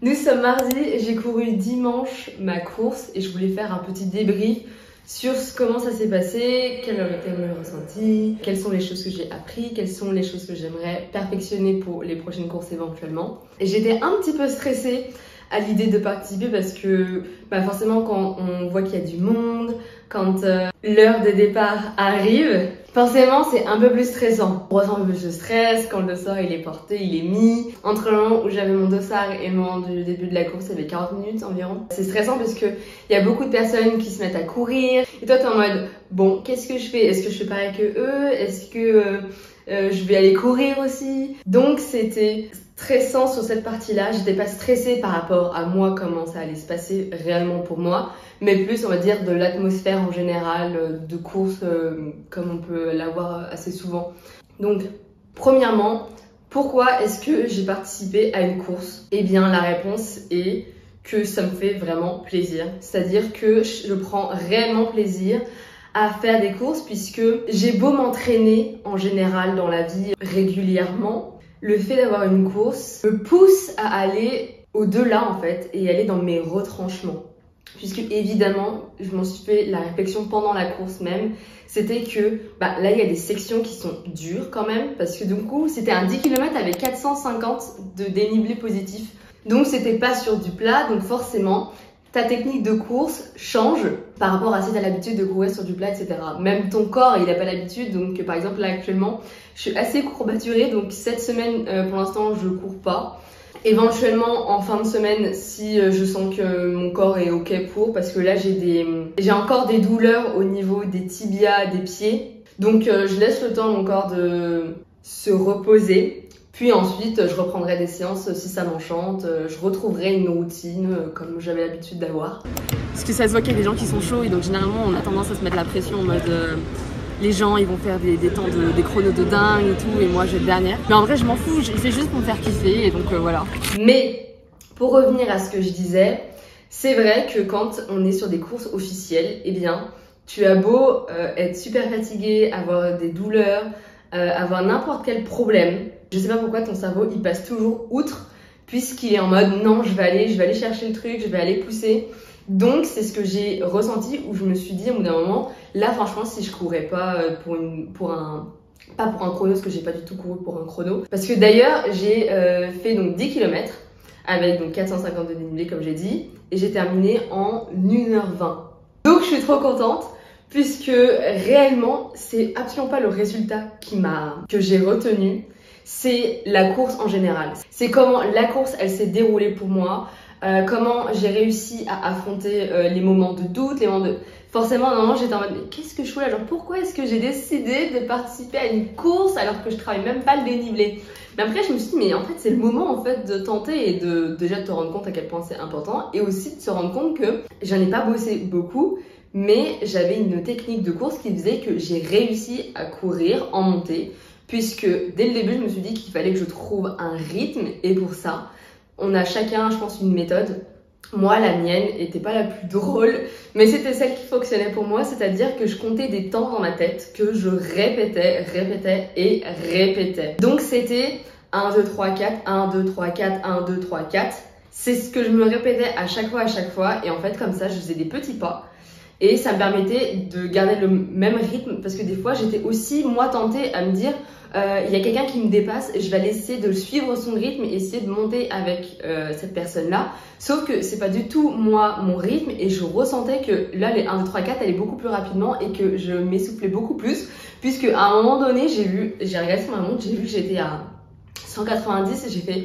Nous sommes mardi, j'ai couru dimanche ma course et je voulais faire un petit débrief sur comment ça s'est passé, quel était mon ressenti, quelles sont les choses que j'ai appris, quelles sont les choses que j'aimerais perfectionner pour les prochaines courses éventuellement. Et j'étais un petit peu stressée à l'idée de participer parce que forcément quand on voit qu'il y a du monde, quand l'heure de départ arrive, forcément c'est un peu plus stressant. On ressent un peu plus de stress quand le dossard il est porté, il est mis. Entre le moment où j'avais mon dossard et le moment du début de la course, il y avait 40 minutes environ. C'est stressant parce que il y a beaucoup de personnes qui se mettent à courir et toi t'es en mode bon, qu'est-ce que je fais? Est-ce que je fais pareil que eux? Est-ce que je vais aller courir aussi? Donc c'était stressant sur cette partie-là. J'étais pas stressée par rapport à moi, comment ça allait se passer réellement pour moi, mais plus on va dire de l'atmosphère en général de course comme on peut l'avoir assez souvent. Donc premièrement, pourquoi est-ce que j'ai participé à une course? Eh bien la réponse est que ça me fait vraiment plaisir. C'est-à-dire que je prends réellement plaisir à faire des courses puisque j'ai beau m'entraîner en général dans la vie régulièrement, le fait d'avoir une course me pousse à aller au-delà en fait et aller dans mes retranchements. Puisque évidemment, je m'en suis fait la réflexion pendant la course même, c'était que là il y a des sections qui sont dures quand même parce que du coup c'était un 10 km avec 450 de dénivelé positif. Donc c'était pas sur du plat, donc forcément ta technique de course change par rapport à si tu as l'habitude de courir sur du plat, etc. Même ton corps, il n'a pas l'habitude. Donc, par exemple, là, actuellement, je suis assez courbaturée. Donc, cette semaine, pour l'instant, je cours pas. Éventuellement, en fin de semaine, si je sens que mon corps est OK pour, parce que là, j'ai encore des douleurs au niveau des tibias, des pieds. Donc, je laisse le temps à mon corps de se reposer. Puis ensuite, je reprendrai des séances si ça m'enchante, je retrouverai une routine comme j'avais l'habitude d'avoir. Parce que ça se voit qu'il y a des gens qui sont chauds et donc généralement on a tendance à se mettre la pression en mode les gens ils vont faire des temps des chronos de dingue et tout et moi je vais être dernière. Mais en vrai je m'en fous, je fais juste pour me faire kiffer et donc voilà. Mais pour revenir à ce que je disais, c'est vrai que quand on est sur des courses officielles, eh bien tu as beau être super fatigué, avoir des douleurs, avoir n'importe quel problème. Je sais pas pourquoi ton cerveau il passe toujours outre puisqu'il est en mode non je vais aller chercher le truc, je vais aller pousser. Donc c'est ce que j'ai ressenti où je me suis dit au bout d'un moment là franchement si je courais pas pas pour un chrono parce que j'ai pas du tout couru pour un chrono. Parce que d'ailleurs j'ai fait donc 10 km avec donc 450 de dénivelé comme j'ai dit et j'ai terminé en 1h20. Donc je suis trop contente. Puisque réellement, c'est absolument pas le résultat que j'ai retenu, c'est la course en général. C'est comment la course, elle s'est déroulée pour moi, comment j'ai réussi à affronter les moments de doute, les moments de... Forcément, à un moment, j'étais en mode, mais qu'est-ce que je fous là? Genre, pourquoi est-ce que j'ai décidé de participer à une course alors que je travaille même pas le dénivelé? Mais après, je me suis dit, mais en fait, c'est le moment en fait de tenter et de déjà de te rendre compte à quel point c'est important et aussi de se rendre compte que j'en ai pas bossé beaucoup. Mais j'avais une technique de course qui faisait que j'ai réussi à courir en montée puisque dès le début je me suis dit qu'il fallait que je trouve un rythme et pour ça on a chacun je pense une méthode. Moi la mienne était pas la plus drôle mais c'était celle qui fonctionnait pour moi, c'est-à-dire que je comptais des temps dans ma tête que je répétais et répétais. Donc c'était 1, 2, 3, 4, 1, 2, 3, 4, 1, 2, 3, 4. C'est ce que je me répétais à chaque fois et en fait comme ça je faisais des petits pas. Et ça me permettait de garder le même rythme parce que des fois j'étais aussi moi tentée à me dire il y a quelqu'un qui me dépasse, je vais aller essayer de suivre son rythme et essayer de monter avec cette personne là, sauf que c'est pas du tout moi mon rythme et je ressentais que là les 1, 2, 3, 4 allaient beaucoup plus rapidement et que je m'essoufflais beaucoup plus puisque à un moment donné j'ai regardé sur ma montre, j'ai vu que j'étais à 190 et j'ai fait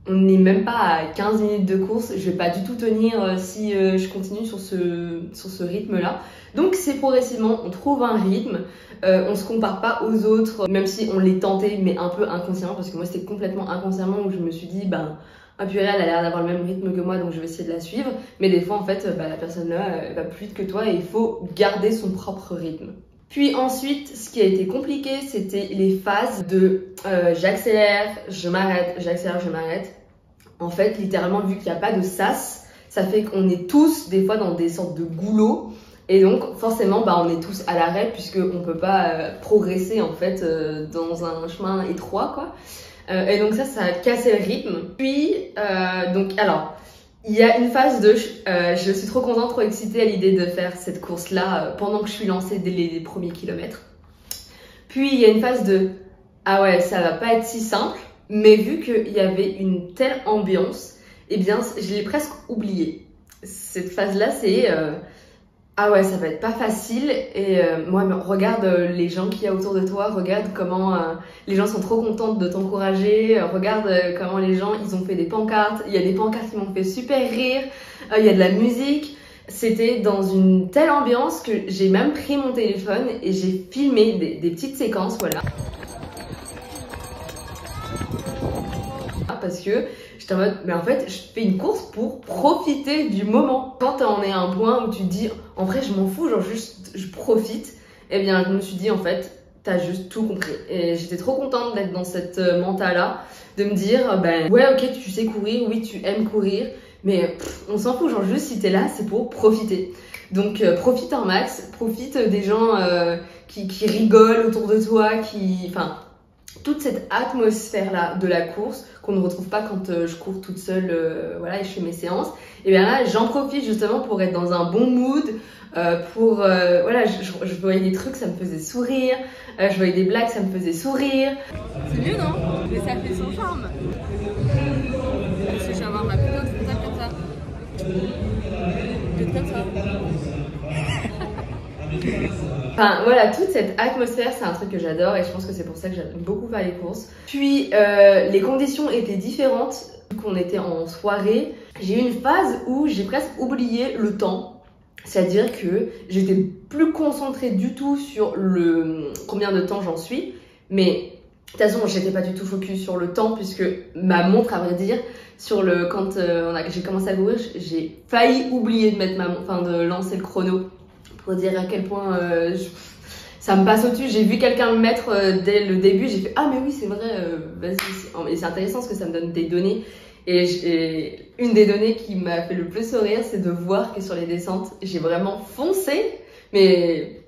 on n'est même pas à 15 minutes de course, je vais pas du tout tenir si je continue sur ce rythme-là. Donc c'est progressivement, on trouve un rythme, on se compare pas aux autres, même si on les tentait, mais un peu inconsciemment, parce que moi c'était complètement inconsciemment où je me suis dit, ah purée, elle a l'air d'avoir le même rythme que moi, donc je vais essayer de la suivre. Mais des fois en fait, la personne là, elle va plus vite que toi et il faut garder son propre rythme. Puis ensuite, ce qui a été compliqué, c'était les phases de j'accélère, je m'arrête, j'accélère, je m'arrête. En fait, littéralement, vu qu'il n'y a pas de sas, ça fait qu'on est tous des fois dans des sortes de goulots. Et donc, forcément, on est tous à l'arrêt puisqu'on ne peut pas progresser en fait dans un chemin étroit, quoi. Et donc ça a cassé le rythme. Puis, donc alors, il y a une phase de je suis trop contente, trop excitée à l'idée de faire cette course-là pendant que je suis lancée dès les premiers kilomètres. Puis il y a une phase de ah ouais, ça va pas être si simple, mais vu qu'il y avait une telle ambiance, eh bien je l'ai presque oubliée. Cette phase-là, c'est ah ouais, ça va être pas facile. Et moi, regarde les gens qu'il y a autour de toi, regarde comment les gens sont trop contents de t'encourager, regarde comment les gens, ils ont fait des pancartes. Il y a des pancartes qui m'ont fait super rire, il y a de la musique. C'était dans une telle ambiance que j'ai même pris mon téléphone et j'ai filmé des petites séquences, voilà. Parce que j'étais en mode, mais en fait, je fais une course pour profiter du moment. Quand t'en es à un point où tu te dis, en vrai, je m'en fous, genre juste, je profite, eh bien, je me suis dit, en fait, t'as juste tout compris. Et j'étais trop contente d'être dans cette mentale-là, de me dire, ben, ouais, ok, tu sais courir, oui, tu aimes courir, mais on s'en fout, genre juste si t'es là, c'est pour profiter. Donc, profite un max, profite des gens qui rigolent autour de toi, enfin, toute cette atmosphère-là de la course qu'on ne retrouve pas quand je cours toute seule voilà, et je fais mes séances. Et bien là, j'en profite justement pour être dans un bon mood, voilà, je voyais des trucs, ça me faisait sourire, je voyais des blagues, ça me faisait sourire. C'est mieux, non? Mais ça fait son charme. Ce charme va plutôt comme ça. Peut-être comme ça. Enfin voilà, toute cette atmosphère, c'est un truc que j'adore et je pense que c'est pour ça que j'aime beaucoup faire les courses. Puis les conditions étaient différentes, vu qu'on était en soirée. J'ai eu une phase où j'ai presque oublié le temps, c'est-à-dire que j'étais plus concentrée du tout sur le combien de temps j'en suis, mais de toute façon j'étais pas du tout focus sur le temps puisque ma montre, à vrai dire, quand j'ai commencé à courir, j'ai failli oublier de mettre de lancer le chrono. Pour dire à quel point ça me passe au-dessus. J'ai vu quelqu'un le mettre dès le début, j'ai fait ah mais oui c'est vrai, vas-y. Et c'est intéressant parce que ça me donne des données. Et une des données qui m'a fait le plus sourire, c'est de voir que sur les descentes, j'ai vraiment foncé, mais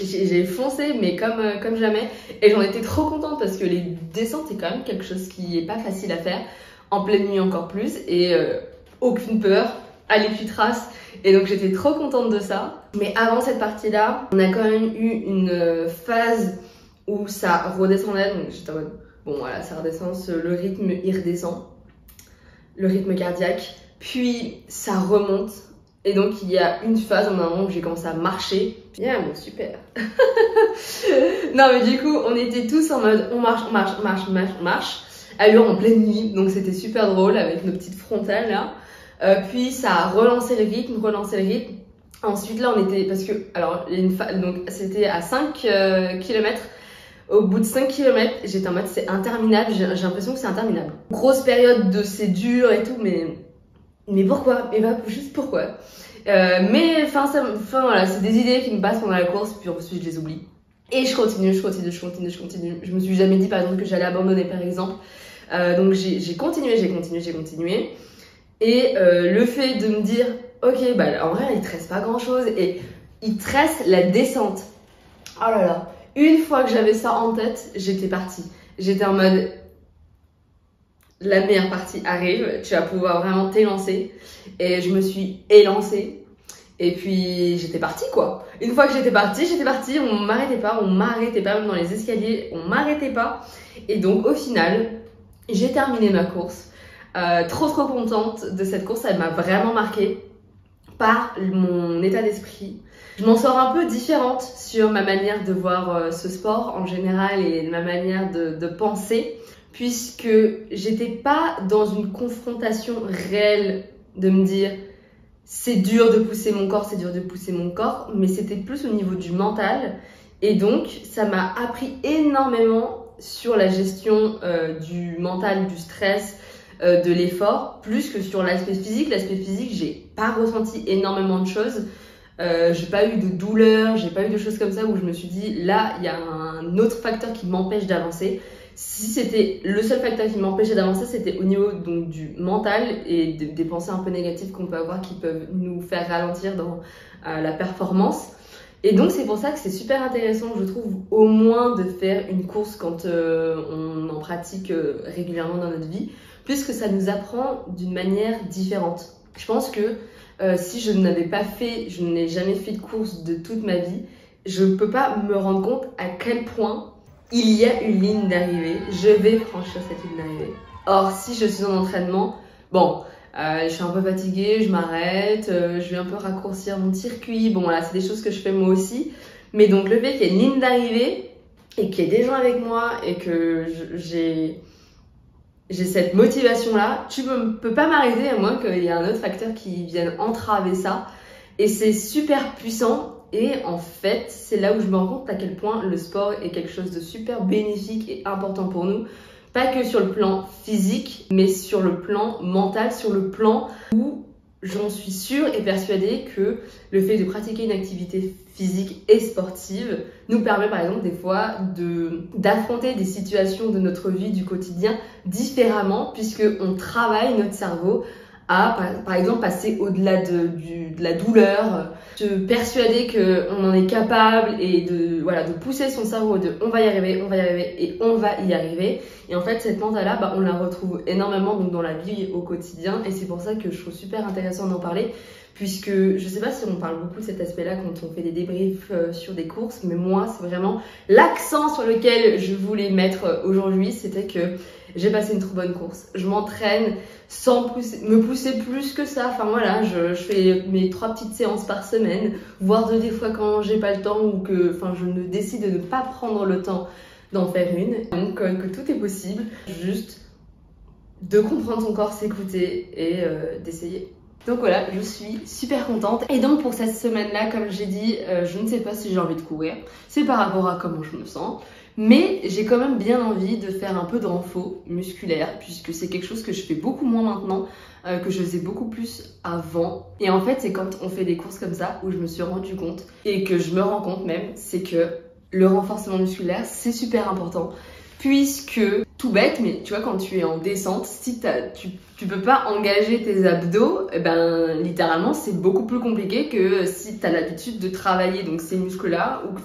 j'ai foncé mais comme jamais. Et j'en étais trop contente parce que les descentes c'est quand même quelque chose qui est pas facile à faire, en pleine nuit encore plus, et aucune peur, allez tu traces. Et donc j'étais trop contente de ça. Mais avant cette partie-là, on a quand même eu une phase où ça redescendait. Donc j'étais en mode, bon voilà, ça redescend, le rythme il redescend, le rythme cardiaque. Puis ça remonte. Et donc il y a une phase, au moment où j'ai commencé à marcher. Bien, bon super. Non mais du coup, on était tous en mode, on marche. Allure en pleine nuit. Donc c'était super drôle avec nos petites frontales là. Puis ça a relancé le rythme. Ensuite là on était, parce que alors donc c'était à 5 km. Au bout de 5 km j'étais en mode c'est interminable, j'ai l'impression que c'est interminable. Grosse période de c'est dur et tout, mais pourquoi? Et bah juste pourquoi? Mais voilà, c'est des idées qui me passent pendant la course, puis ensuite je les oublie. Et je continue. Je me suis jamais dit par exemple que j'allais abandonner par exemple. Donc j'ai continué. Et le fait de me dire, ok, bah en vrai, il te reste pas grand chose et il te reste la descente. Oh là là, une fois que j'avais ça en tête, j'étais partie. J'étais en mode, la meilleure partie arrive, tu vas pouvoir vraiment t'élancer. Et je me suis élancée. Et puis j'étais partie quoi. Une fois que j'étais partie, on m'arrêtait pas même dans les escaliers, on m'arrêtait pas. Et donc au final, j'ai terminé ma course. Trop contente de cette course, elle m'a vraiment marquée par mon état d'esprit. Je m'en sors un peu différente sur ma manière de voir ce sport en général et ma manière de penser, puisque j'étais pas dans une confrontation réelle de me dire c'est dur de pousser mon corps, mais c'était plus au niveau du mental. Et donc ça m'a appris énormément sur la gestion du mental, du stress, de l'effort, plus que sur l'aspect physique. L'aspect physique, j'ai pas ressenti énormément de choses. J'ai pas eu de douleur, j'ai pas eu de choses comme ça où je me suis dit là, il y a un autre facteur qui m'empêche d'avancer. Si c'était le seul facteur qui m'empêchait d'avancer, c'était au niveau donc du mental et des pensées un peu négatives qu'on peut avoir qui peuvent nous faire ralentir dans la performance. Et donc c'est pour ça que c'est super intéressant, je trouve, au moins de faire une course quand on en pratique régulièrement dans notre vie, puisque ça nous apprend d'une manière différente. Je pense que si je n'ai jamais fait de course de toute ma vie, je ne peux pas me rendre compte à quel point il y a une ligne d'arrivée, je vais franchir cette ligne d'arrivée. Or, si je suis en entraînement, bon, je suis un peu fatiguée, je m'arrête, je vais un peu raccourcir mon circuit, bon voilà, c'est des choses que je fais moi aussi. Mais donc le fait qu'il y ait une ligne d'arrivée et qu'il y ait des gens avec moi et que j'ai cette motivation-là, tu peux pas m'arrêter à moins qu'il y ait un autre facteur qui vienne entraver ça. Et c'est super puissant. Et en fait, c'est là où je me rends compte à quel point le sport est quelque chose de super bénéfique et important pour nous. Pas que sur le plan physique, mais sur le plan mental, sur le plan où j'en suis sûre et persuadée que le fait de pratiquer une activité physique et sportive nous permet par exemple des fois d'affronter des situations de notre vie du quotidien différemment, puisqu'on travaille notre cerveau à, par exemple, passer au-delà de la douleur, se persuader qu'on en est capable et de pousser son cerveau on va y arriver et on va y arriver. Et en fait, cette mentale-là, on la retrouve énormément donc, dans la vie au quotidien et c'est pour ça que je trouve super intéressant d'en parler, puisque je sais pas si on parle beaucoup de cet aspect-là quand on fait des débriefs sur des courses, mais moi, c'est vraiment l'accent sur lequel je voulais mettre aujourd'hui, c'était que j'ai passé une trop bonne course. Je m'entraîne sans me pousser plus que ça. Enfin voilà, je fais mes 3 petites séances par semaine, voire 2 des fois quand j'ai pas le temps ou que je ne décide de ne pas prendre le temps d'en faire une. Donc que tout est possible, juste de comprendre son corps, s'écouter et d'essayer. Donc voilà, je suis super contente. Et donc pour cette semaine-là, comme j'ai dit, je ne sais pas si j'ai envie de courir. C'est par rapport à comment je me sens. Mais j'ai quand même bien envie de faire un peu de renfort musculaire, puisque c'est quelque chose que je fais beaucoup moins maintenant, que je faisais beaucoup plus avant. Et en fait, c'est quand on fait des courses comme ça où je me suis rendu compte, et que je me rends compte même, c'est que le renforcement musculaire, c'est super important. Puisque, tout bête, mais tu vois, quand tu es en descente, si tu peux pas engager tes abdos, littéralement, c'est beaucoup plus compliqué que si tu as l'habitude de travailler donc ces muscles-là, ou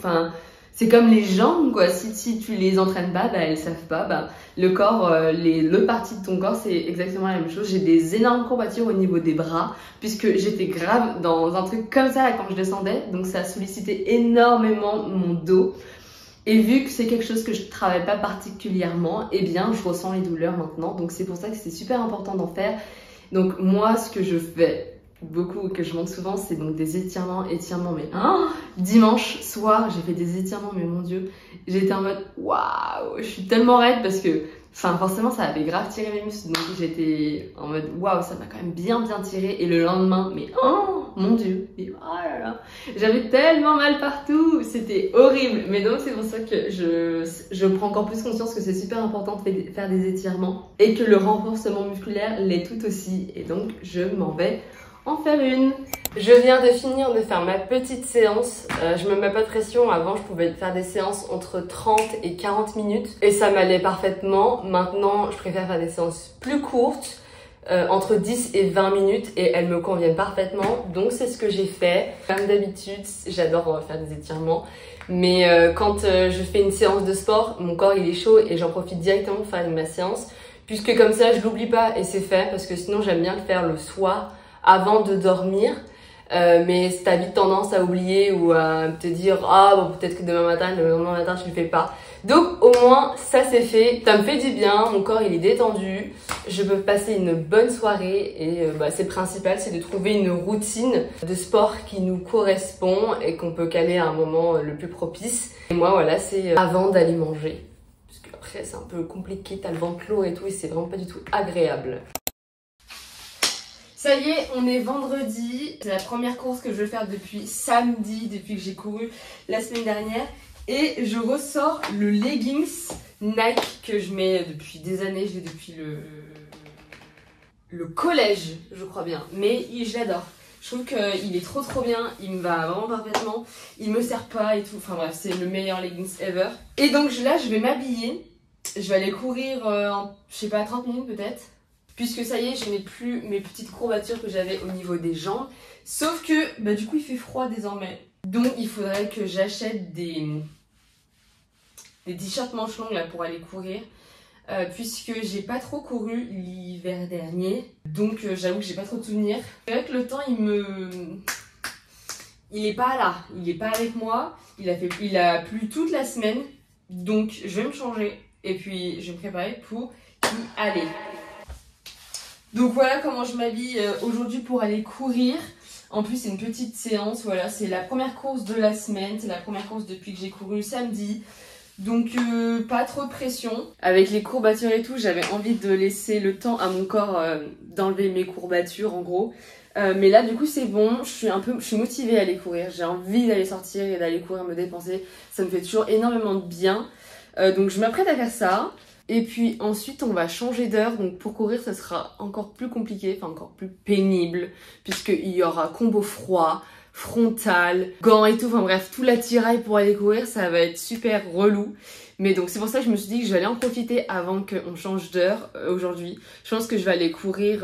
c'est comme les jambes, quoi. Si tu les entraînes pas, elles savent pas. Le corps, l'autre partie de ton corps, c'est exactement la même chose. J'ai des énormes courbatures au niveau des bras, puisque j'étais grave dans un truc comme ça là, quand je descendais. Donc ça a sollicité énormément mon dos. Et vu que c'est quelque chose que je travaille pas particulièrement, eh bien, je ressens les douleurs maintenant. Donc c'est pour ça que c'est super important d'en faire. Donc moi, ce que je fais beaucoup, que je montre souvent, c'est donc des étirements, mais dimanche soir, j'ai fait des étirements, mais mon Dieu, j'étais en mode waouh, je suis tellement raide parce que forcément ça avait grave tiré mes muscles, donc j'étais en mode waouh, ça m'a quand même bien tiré. Et le lendemain, mais oh mon Dieu, et oh là là, j'avais tellement mal partout, c'était horrible. Mais donc c'est pour ça que je prends encore plus conscience que c'est super important de faire des étirements et que le renforcement musculaire l'est tout aussi. Et donc je m'en vais en faire une. Je viens de finir de faire ma petite séance. Je me mets pas de pression. Avant, je pouvais faire des séances entre 30 et 40 minutes et ça m'allait parfaitement. Maintenant, je préfère faire des séances plus courtes, entre 10 et 20 minutes, et elles me conviennent parfaitement. Donc, c'est ce que j'ai fait. Comme d'habitude, j'adore faire des étirements. Mais quand je fais une séance de sport, mon corps il est chaud et j'en profite directement pour faire ma séance, puisque comme ça, je l'oublie pas et c'est fait, parce que sinon, j'aime bien le faire le soir avant de dormir. Mais t'as vite tendance à oublier ou à te dire peut-être que le lendemain matin tu le fais pas. Donc au moins ça c'est fait, ça me fait du bien, mon corps il est détendu, je peux passer une bonne soirée et c'est le principal, c'est de trouver une routine de sport qui nous correspond et qu'on peut caler à un moment le plus propice. Et moi voilà, c'est avant d'aller manger, parce qu'après c'est un peu compliqué, t'as le ventre clos et tout et c'est vraiment pas du tout agréable. Ça y est, on est vendredi. C'est la première course que je vais faire depuis samedi, depuis que j'ai couru la semaine dernière. Et je ressors le leggings Nike que je mets depuis des années. Je l'ai depuis le collège, je crois bien. Mais je l'adore. Je trouve qu'il est trop bien. Il me va vraiment parfaitement. Il me sert pas et tout. Enfin bref, c'est le meilleur leggings ever. Et donc là, je vais m'habiller. Je vais aller courir en, je sais pas, 30 minutes peut-être. Puisque ça y est, je n'ai plus mes petites courbatures que j'avais au niveau des jambes. Sauf que, du coup, il fait froid désormais. Donc il faudrait que j'achète des t-shirts manches longues là pour aller courir. Puisque j'ai pas trop couru l'hiver dernier. Donc j'avoue que j'ai pas trop de souvenirs. Avec le temps il est pas là, il est pas avec moi. Il a plu toute la semaine. Donc je vais me changer et puis je vais me préparer pour y aller. Donc voilà comment je m'habille aujourd'hui pour aller courir. En plus c'est une petite séance, voilà, c'est la première course de la semaine, c'est la première course depuis que j'ai couru samedi. Donc pas trop de pression. Avec les courbatures et tout, j'avais envie de laisser le temps à mon corps d'enlever mes courbatures en gros. Mais là du coup c'est bon, je suis motivée à aller courir. J'ai envie d'aller sortir et d'aller courir, me dépenser. Ça me fait toujours énormément de bien. Donc je m'apprête à faire ça. Et puis ensuite on va changer d'heure. Donc pour courir ça sera encore plus compliqué, enfin encore plus pénible. Puisqu'il y aura combo froid, frontal, gants et tout, enfin bref, tout l'attirail pour aller courir, ça va être super relou. Mais donc c'est pour ça que je me suis dit que je vais aller en profiter avant qu'on change d'heure aujourd'hui. Je pense que je vais aller courir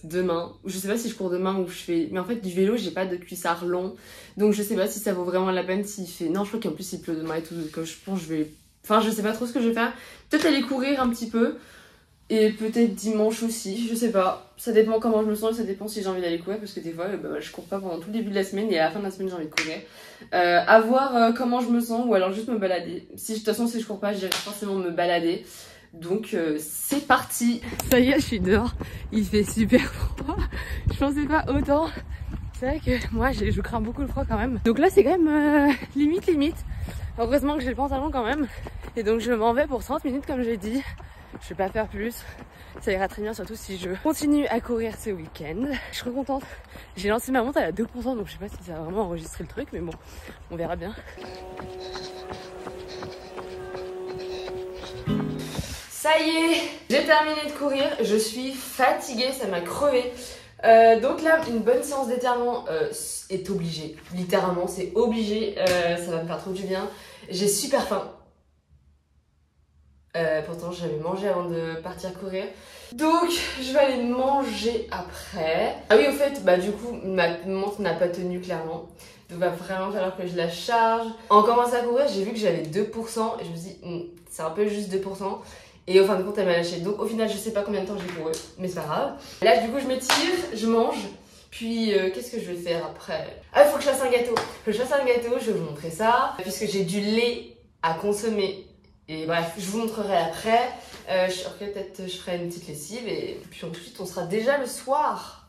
demain. Je sais pas si je cours demain ou je fais... Mais en fait du vélo, j'ai pas de cuissard long. Donc je sais pas si ça vaut vraiment la peine s'il fait... Non, je crois qu'en plus il pleut demain et tout, donc je pense que je vais... Enfin je sais pas trop ce que je vais faire. Peut-être aller courir un petit peu. Et peut-être dimanche aussi, je sais pas. Ça dépend comment je me sens et ça dépend si j'ai envie d'aller courir. Parce que des fois, je cours pas pendant tout le début de la semaine et à la fin de la semaine, j'ai envie de courir. À voir comment je me sens ou alors juste me balader. De toute façon, si je cours pas, j'irai forcément me balader. Donc, c'est parti. Ça y est, je suis dehors. Il fait super froid. Je pensais pas autant. C'est vrai que moi, je crains beaucoup le froid quand même. Donc là, c'est quand même limite. Heureusement que j'ai le pantalon quand même. Et donc, je m'en vais pour 30 minutes comme j'ai dit. Je vais pas faire plus, ça ira très bien, surtout si je continue à courir ce week-end. Je suis contente. J'ai lancé ma montre, elle a 2%, donc je sais pas si ça va vraiment enregistrer le truc, mais bon, on verra bien. Ça y est, j'ai terminé de courir, je suis fatiguée, ça m'a crevée. Donc là, une bonne séance d'étirement est obligée. Littéralement, c'est obligé, ça va me faire trop du bien. J'ai super faim. Pourtant j'avais mangé avant de partir courir. Donc je vais aller manger après. Ah oui au fait du coup ma montre n'a pas tenu clairement. Donc va vraiment falloir que je la charge. En commençant à courir j'ai vu que j'avais 2% et je me suis dit c'est un peu juste 2%. Et au fin de compte elle m'a lâché. Donc au final je sais pas combien de temps j'ai couru. Mais c'est pas grave. Là du coup je m'étire, je mange. Puis qu'est-ce que je vais faire après? Ah il faut que je fasse un gâteau. Je fasse un gâteau, je vais vous montrer ça. Puisque j'ai du lait à consommer. Et bref, je vous montrerai après. Peut-être je ferai une petite lessive et puis ensuite on sera déjà le soir.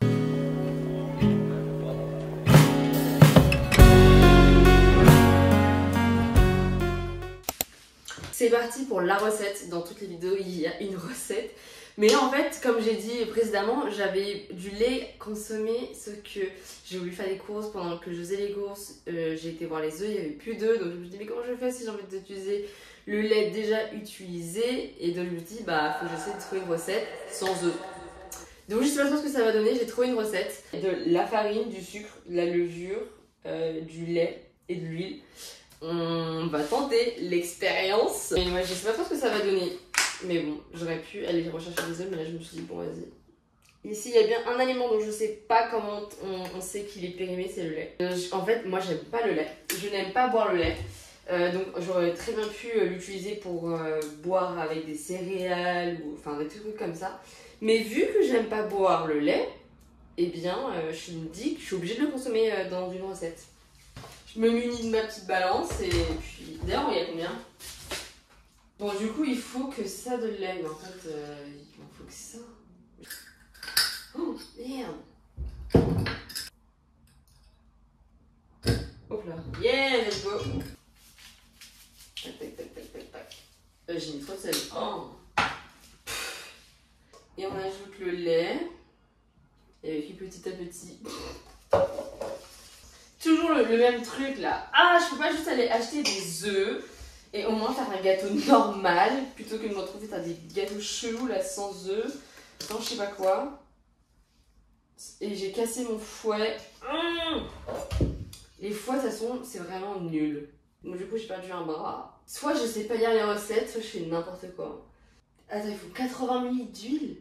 C'est parti pour la recette. Dans toutes les vidéos, il y a une recette. Mais là, en fait, comme j'ai dit précédemment, j'avais du lait consommé, sauf que j'ai voulu faire des courses. Pendant que je faisais les courses, j'ai été voir les œufs, il n'y avait plus d'œufs. Donc je me suis dit, mais comment je fais si j'ai envie d'utiliser le lait déjà utilisé? Et donc je me suis dit, faut que j'essaie de trouver une recette sans œufs. Donc je sais pas trop ce que ça va donner, j'ai trouvé une recette. De la farine, du sucre, de la levure, du lait et de l'huile. On va tenter l'expérience. Et moi je sais pas trop ce que ça va donner. Mais bon, j'aurais pu aller rechercher des œufs, mais là je me suis dit bon vas-y. Ici il y a bien un aliment dont je sais pas comment on sait qu'il est périmé, c'est le lait. En fait moi j'aime pas le lait, je n'aime pas boire le lait. Donc j'aurais très bien pu l'utiliser pour boire avec des céréales ou enfin des trucs comme ça. Mais vu que j'aime pas boire le lait, eh bien je me dis que je suis obligée de le consommer dans une recette. Je me munis de ma petite balance et puis... D'ailleurs, il y a combien? Bon, du coup, il faut que ça de lait. Mais en fait, il m'en faut que ça. Oh, merde! Hop là. Yeah, let's go! Tac, tac, tac, tac, tac, tac. J'ai mis trop de sel. Oh. Et on ajoute le lait. Et puis petit à petit... Toujours le même truc là. Ah, je peux pas juste aller acheter des œufs et au moins faire un gâteau normal plutôt que de me retrouver à des gâteaux chelous là sans œufs, sans je sais pas quoi. Et j'ai cassé mon fouet. Les fouets de toute façon c'est vraiment nul. Donc du coup j'ai perdu un bras. Soit je sais pas lire les recettes, soit je fais n'importe quoi. Attends, il faut 80 ml d'huile.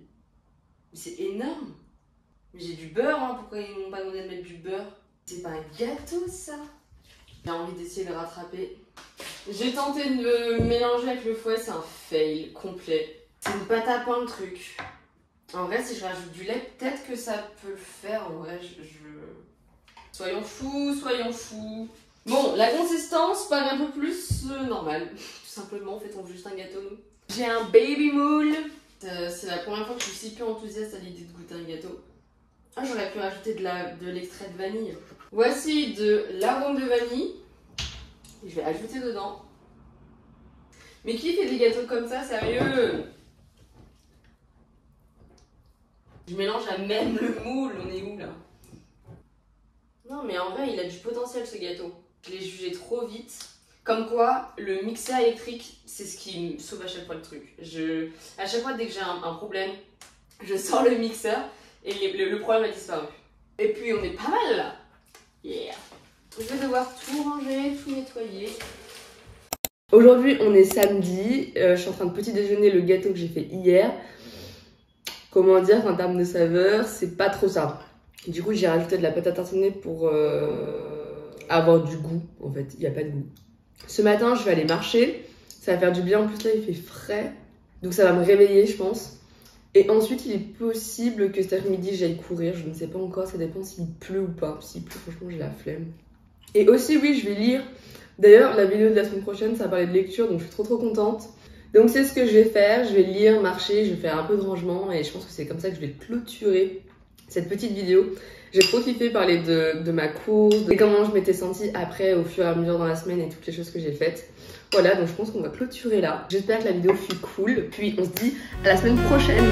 Mais c'est énorme. Mais j'ai du beurre, hein. Pourquoi ils m'ont pas demandé de mettre du beurre? C'est pas un gâteau ça? J'ai envie d'essayer de rattraper. J'ai tenté de mélanger avec le fouet, c'est un fail complet. C'est une pâte à pain le truc. En vrai, si je rajoute du lait, peut-être que ça peut le faire. En vrai, Soyons fous, soyons fous. Bon, la consistance paraît un peu plus normale. Tout simplement, en fait, on veut juste un gâteau, nous. J'ai un baby moule. C'est la première fois que je suis si peu enthousiaste à l'idée de goûter un gâteau. Ah, j'aurais pu rajouter de l'extrait de vanille. Voici de l'arôme de vanille. Et je vais ajouter dedans. Mais qui fait des gâteaux comme ça, sérieux? Je mélange à même le moule, on est où là? Non mais en vrai il a du potentiel ce gâteau. Je l'ai jugé trop vite. Comme quoi le mixeur électrique c'est ce qui me sauve à chaque fois le truc. À chaque fois dès que j'ai un problème, je sors le mixeur et le problème a disparu. Et puis on est pas mal là. Yeah. Je vais devoir tout ranger, tout nettoyer. Aujourd'hui on est samedi, je suis en train de petit déjeuner le gâteau que j'ai fait hier. Comment dire qu'en termes de saveur, c'est pas trop ça. Du coup, j'ai rajouté de la pâte à tartiner pour avoir du goût. En fait, il n'y a pas de goût. Ce matin, je vais aller marcher. Ça va faire du bien. En plus, là, il fait frais. Donc, ça va me réveiller, je pense. Et ensuite, il est possible que cet après-midi, j'aille courir. Je ne sais pas encore. Ça dépend s'il pleut ou pas. S'il pleut, franchement, j'ai la flemme. Et aussi, oui, je vais lire. D'ailleurs, la vidéo de la semaine prochaine, ça va parler de lecture. Donc, je suis trop contente. Donc c'est ce que je vais faire, je vais lire, marcher, je vais faire un peu de rangement et je pense que c'est comme ça que je vais clôturer cette petite vidéo. J'ai trop kiffé parler de ma course, et comment je m'étais sentie après au fur et à mesure dans la semaine et toutes les choses que j'ai faites. Voilà, donc je pense qu'on va clôturer là. J'espère que la vidéo fut cool, puis on se dit à la semaine prochaine.